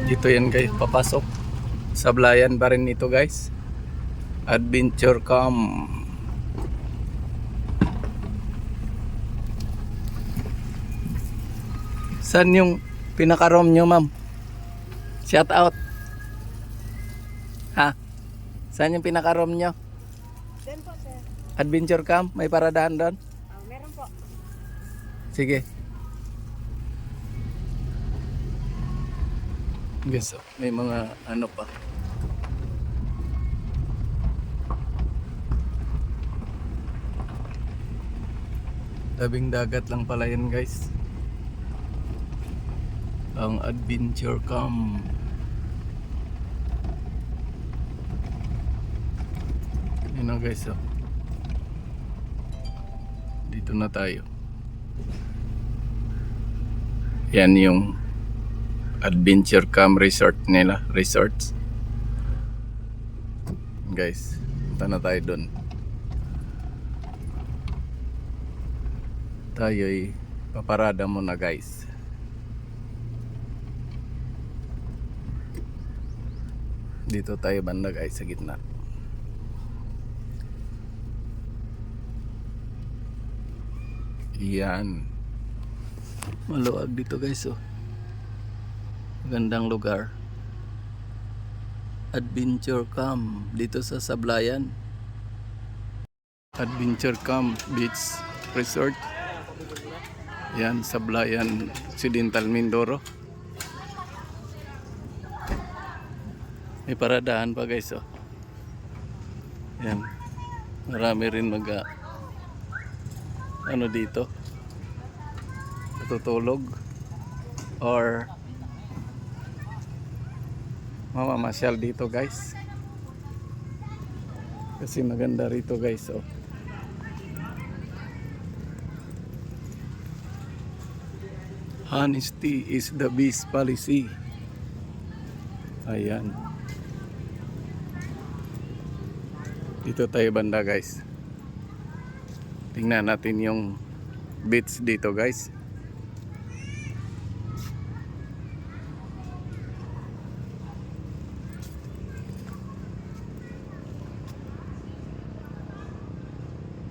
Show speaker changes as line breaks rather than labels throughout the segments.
Dito yan guys, papasok. Sablayan pa rin ito guys. Adventure Cam. Saan yung pinaka-room nyo, ma'am? Shout out. Ha? Saan yung pinaka-room nyo?
Doon po, sir.
Adventure Camp? May paradahan doon?
Meron po.
Sige. Guys, may mga ano pa. Tabing dagat lang pala yan guys. Ang Adventure Camp. Yun na guys, oh. Dito na tayo. Yan yung Adventure Camp Resort nila. Resorts. Guys, punta na tayo doon. Tayo'y paparada muna guys. Dito tayo banda guys sa gitna. Yan. Maluwag dito guys, oh. Magandang lugar. Adventure Camp dito sa Sablayan. Adventure Camp Beach Resort. Yan, Sablayan, Occidental Mindoro. May paradahan pa guys, oh. Yan. Marami rin ano dito, natutulog or mamamasyal dito guys. Kasi maganda rito guys, oh. Honesty is the best policy. Ayan. Dito tayo banda guys. Tingnan natin yung beach dito guys.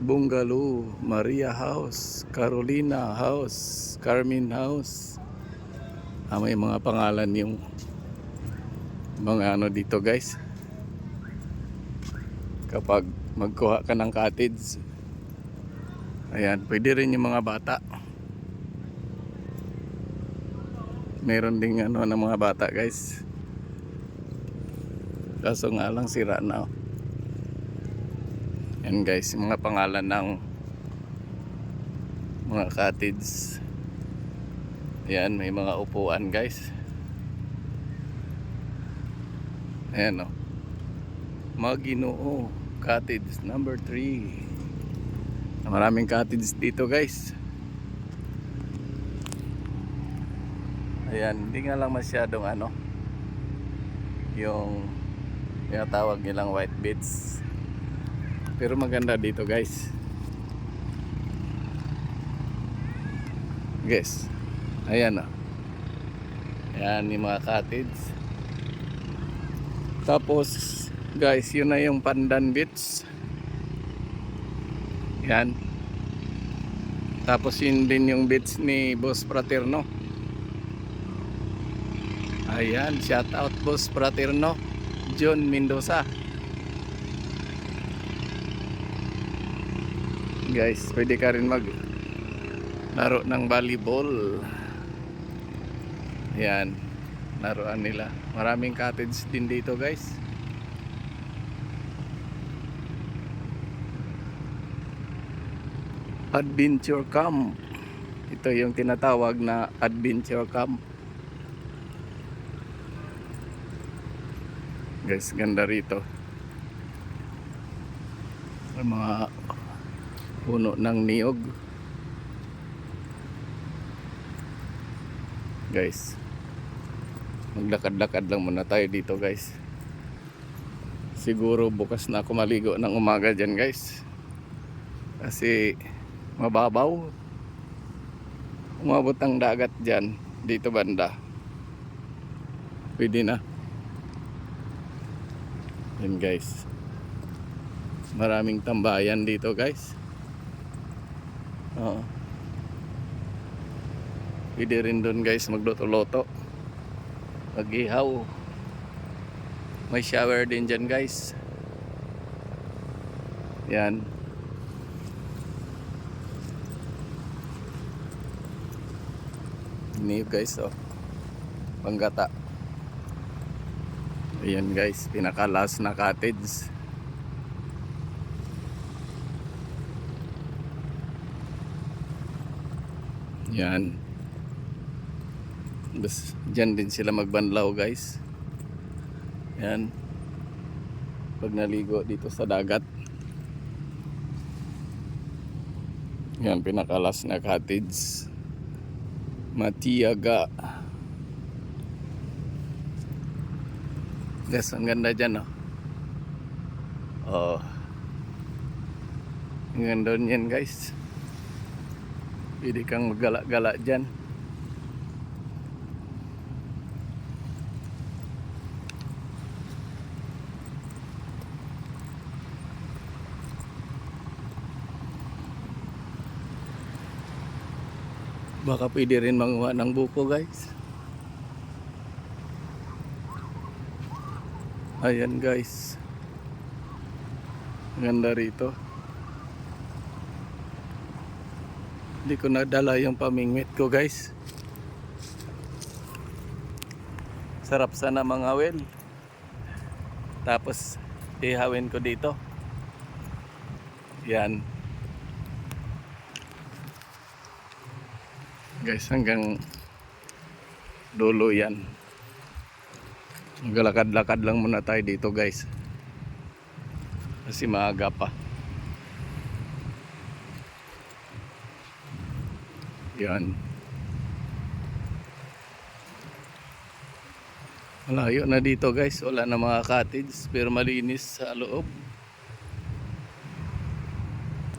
Bungalow, Maria House, Carolina House, Carmen House. May mga pangalan yung mga ano dito guys. Kapag magkuha ka ng cottage, ayan, pwede rin yung mga bata. Meron ding ano ng mga bata guys. Kaso nga lang sira na, oh. Yan guys, mga pangalan ng mga cottage. Ayan, may mga upuan guys. Ayan, oh. Maginoo Cottage number 3. Maraming cottage dito guys. Ayan, hindi nga lang masyadong ano, yung tinatawag nilang white beach. Pero maganda dito guys. Guys, ayan, oh. Ayan yung mga cottage. Tapos guys, yun na yung Pandan Beach. Yan. Tapos yun din yung beach ni Boss Fraterno. Ayan, shout out Boss Fraterno John Mendoza. Guys, pwede ka rin mag laro ng volleyball. Ayan, laruan nila. Maraming cottage din dito guys. Adventure Camp. Ito yung tinatawag na Adventure Camp. Guys, ganda rito. Ang mga puno ng niyog. Guys, maglakad-lakad lang muna tayo dito guys. Siguro bukas na ako maligo ng umaga dyan guys. Kasi mababaw. Umabot ang dagat dyan dito banda. Pwede na. Yan guys. Maraming tambayan dito guys. Oo. Pwede rin doon guys magluto-loto. Mag-ihaw. May shower din dyan guys. Yan. Ini guys oh. Panggata. Ayan guys, pinaka-last na cottage. Yan. Bas, dyan din sila magbanlaw guys. Yan. Pag naligo dito sa dagat. Yan, pinaka-last na cottage. Matiaga. Guys, ang ganda dyan oh. Oh. Ang ganda yan guys. Pwede kang maggala-gala dyan. Baka pwede rin manguha ng buko guys. Ayan guys. Ganda rito. Hindi ko nadala yung pamingwit ko guys. Sarap sana mga wel. Tapos ihawin ko dito. Yan. Guys, hanggang dulo yan. Maglalakad-lakad lang muna tayo dito guys. Kasi maaga pa. Yan. Malayo na dito guys. Wala na mga cottage. Pero malinis sa loob.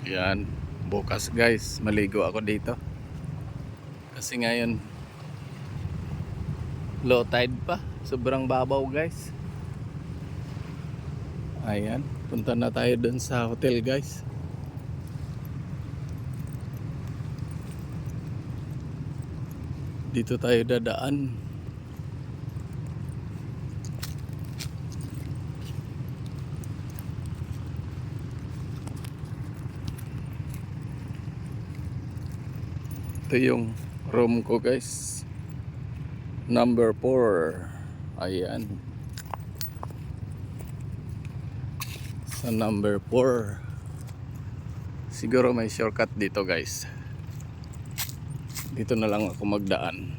Yan. Bukas guys, maligo ako dito. Kasi ngayon low tide pa. Sobrang babaw guys. Ayan. Punta na tayo dun sa hotel guys. Dito tayo dadaan. Ito yung room ko guys. Number 4. Ayan. Sa number 4. Siguro may shortcut dito guys. Dito na lang ako magdaan.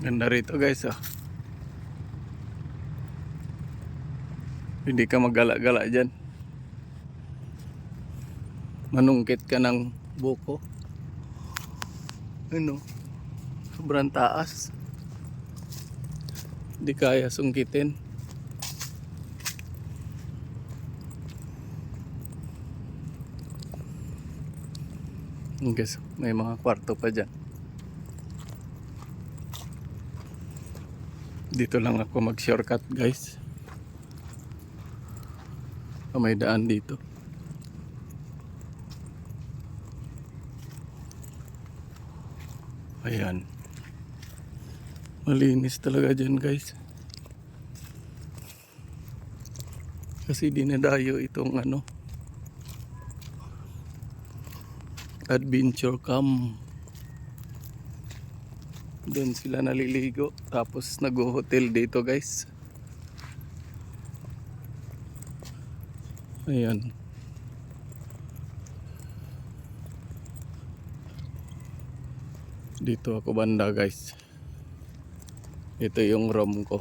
Ganda rito guys oh. Hindi ka maggala-gala dyan. Manungkit ka ng buko. Ano? Sobrang taas. Hindi kaya sungkitin. Guys, may mga kwarto pa dyan. Dito lang ako mag-shortcut guys. May daan dito. Ayan. Malinis talaga dyan guys. Kasi dinadayo itong ano, adventure camp. Doon sila naliligo. Tapos nag-hotel dito guys. Ayan. Dito ako banda guys. Ito yung room ko.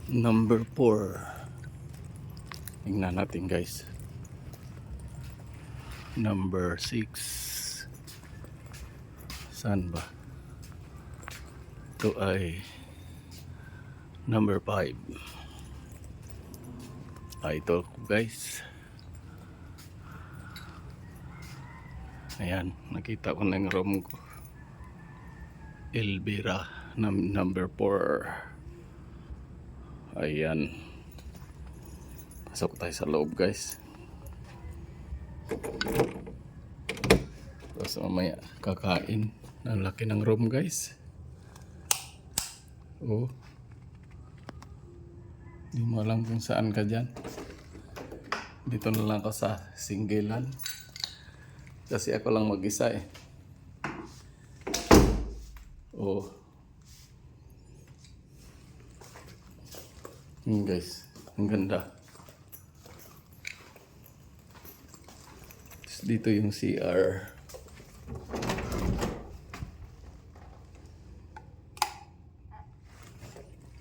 Number 4. Tingnan natin guys. Number 6. Saan ba? Ito ay number 5. Ito guys. Ayan, nakita ko na yung room ko. Elvira, number 4. Ayan. Pasok tayo sa loob, guys. Tapos mamaya kakain. Ang laki ng room, guys. Oh. Hindi mo alam kung saan ka dyan. Dito na lang ako sa singgilan. Kasi ako lang mag-isa eh. Oh. Guys, ang ganda. Tapos dito yung CR.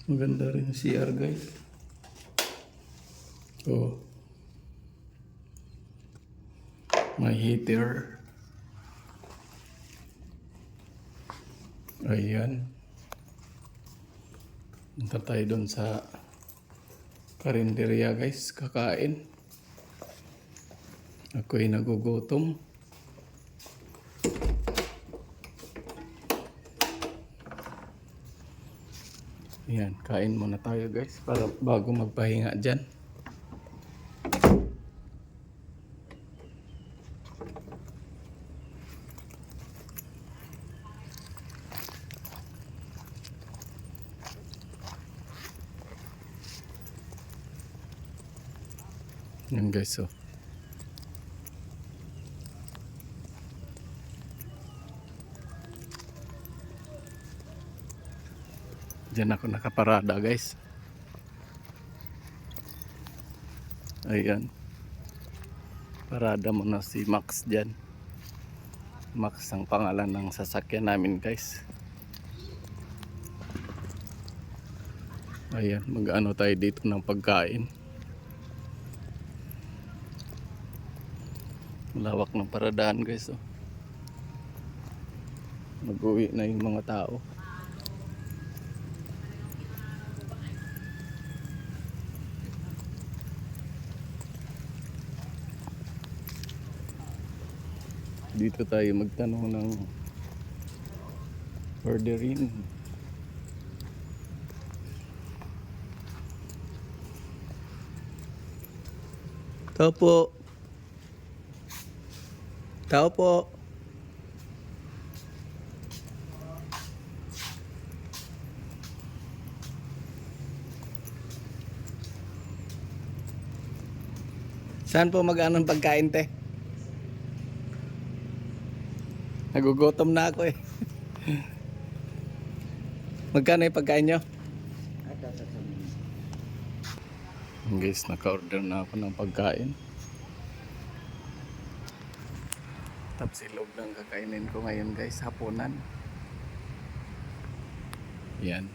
Maganda rin yung CR, guys. Oh. May heater. Ayan. Punta tayo doon sa karinderya, guys. Kakain. Ako'y nagugutom. Ayan, kain muna tayo, guys. Para bago magpahinga dyan. Yan, guys, oh. Diyan ako nakaparada, guys. Ayan. Parada muna si Max dyan. Max ang pangalan ng sasakyan namin, guys. Ayan, mag-ano tayo dito ng pagkain. Malawak ng paradahan, guys, oh. Mag-uwi na yung mga tao. Dito tayo magtanong ng ordering. Tao po. Tao po. Saan po mag-ano ng pagkain, te? Nagugutom na ako eh. Magkano yung pagkain nyo? Guys, naka-order na ako ng pagkain. Tapos ilog ng kakainin ko ngayon, guys, hapunan. Yan.